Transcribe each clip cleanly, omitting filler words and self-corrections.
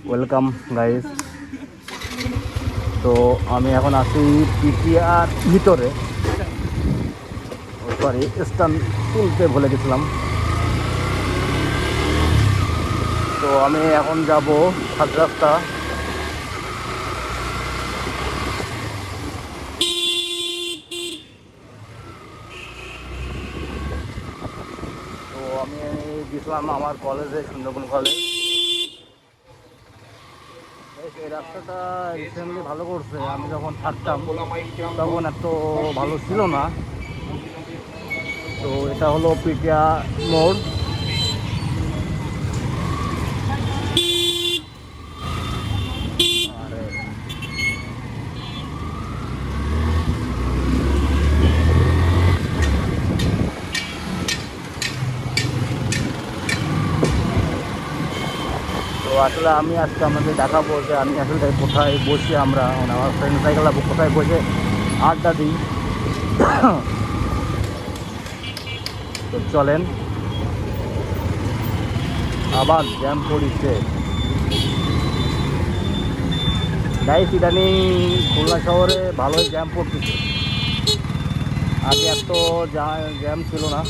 Welcome guys. তো আমি এখন আছি পিটিআর ভিতরে, সরি স্টান তুলতে ভুলে গেছিলাম। তো আমি এখন যাব সাত রাস্তা। তো আমি গেছিলাম আমার কলেজে, সুন্দরবন কলেজ। এই রাস্তাটা রিসেন্টলি ভালো করছে। আমি যখন থাকতাম তখন এত ভালো ছিল না। তো এটা হলো পিটিয়া মোড়। তো আসলে আমি আজকে আমাদের দেখাবো যে আমি আসলে কোথায় বসি, আমরা মানে আমার ফ্রেন্ড সাইকেল কোথায় বসে আড্ডা দিই। তো চলেন, আবার জ্যাম পড়িছে গাইস। ইদানিং খুলনা শহরে ভালোই জ্যাম পড়তেছে, আগে এত জ্যাম ছিল না।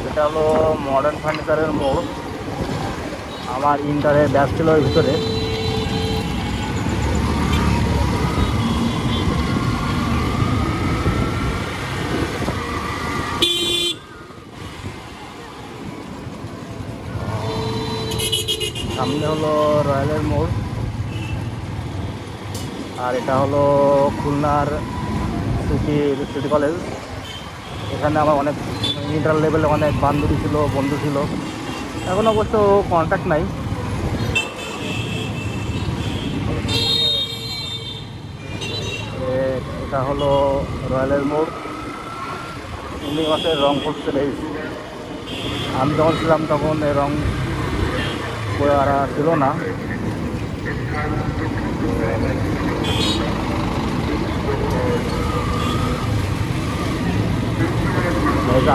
এটা হলো মডার্ন ফার্নিচারের মোড়। আমার ইন্টারের ব্যাচ ছিল ওই ভিতরে। সামনে হলো রয়্যালের মোড়, আর এটা হলো খুলনার সিটি কলেজ। এখানে আমার অনেক ইন্টার লেভেলে অনেক বান্ধবী ছিল, বন্ধু ছিল। এখন অবশ্য কন্ট্যাক্ট নাই। এটা হলো রয়্যালের মোড়। চিংড়ি মাছের রং করছে বেশ। আমি যখন ছিলাম তখন এই রং করা ছিল না।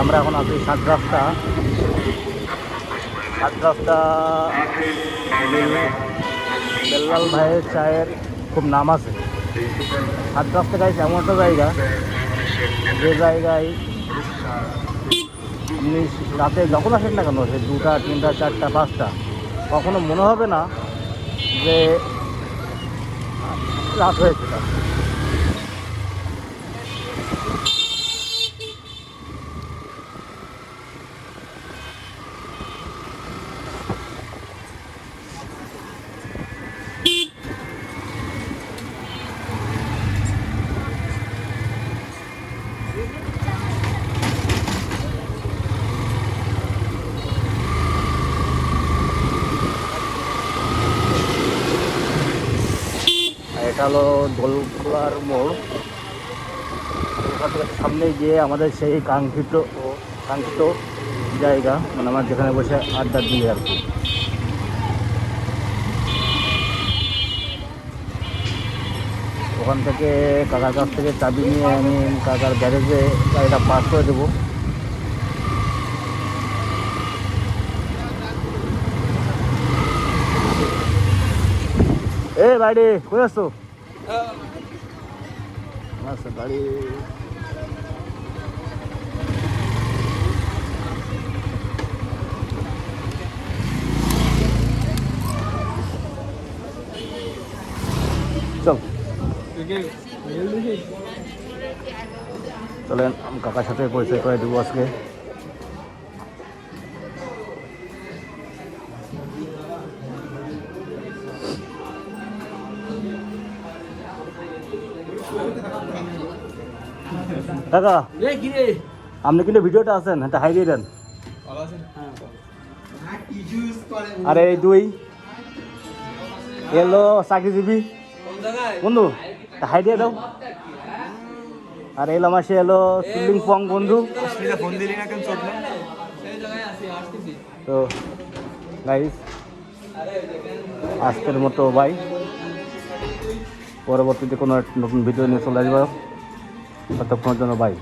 আমরা এখন আছি সাত রাস্তা। বেল্লাল ভাইয়ের চায়ের খুব নাম আছে। সাত রাস্তা গাইছে এমন একটা জায়গা, যে জায়গায় আপনি রাতে যখন আসেন না কেন, সে 2টা 3টা 4টা 5টা, কখনো মনে হবে না যে রাত হয়েছে। এটা হলো দোলখোলার মোড়। ওখান থেকে সামনে গিয়ে আমাদের সেই কাঙ্ক্ষিত জায়গা, মানে আমার যেখানে বসে আড্ডা দিই আর কি। ওখান থেকে কাকার কাছ থেকে চাবি নিয়ে আমি কাকার গ্যারেজে গাড়িটা পাস করে দেবো। এ বাড়ি কই আসছো? আচ্ছা গাড়ি চল। চলেন আমি কাকার সাথে পরিচয় করে দেবো আজকে। কাকা আপনি কিন্তু ভিডিওটা আছেন, একটা হাই দিয়ে দেন। আরে এই দুই এলো চাকরিজীবী বন্ধু, হাই দিয়ে দাও। আর এলো মাসে এলো সিলিং পং বন্ধু। তো গাইস আজকের মতো বাই, পরবর্তীতে কোনো নতুন ভিডিও নিয়ে চলে আসবো। ততক্ষণের জন্য বাই।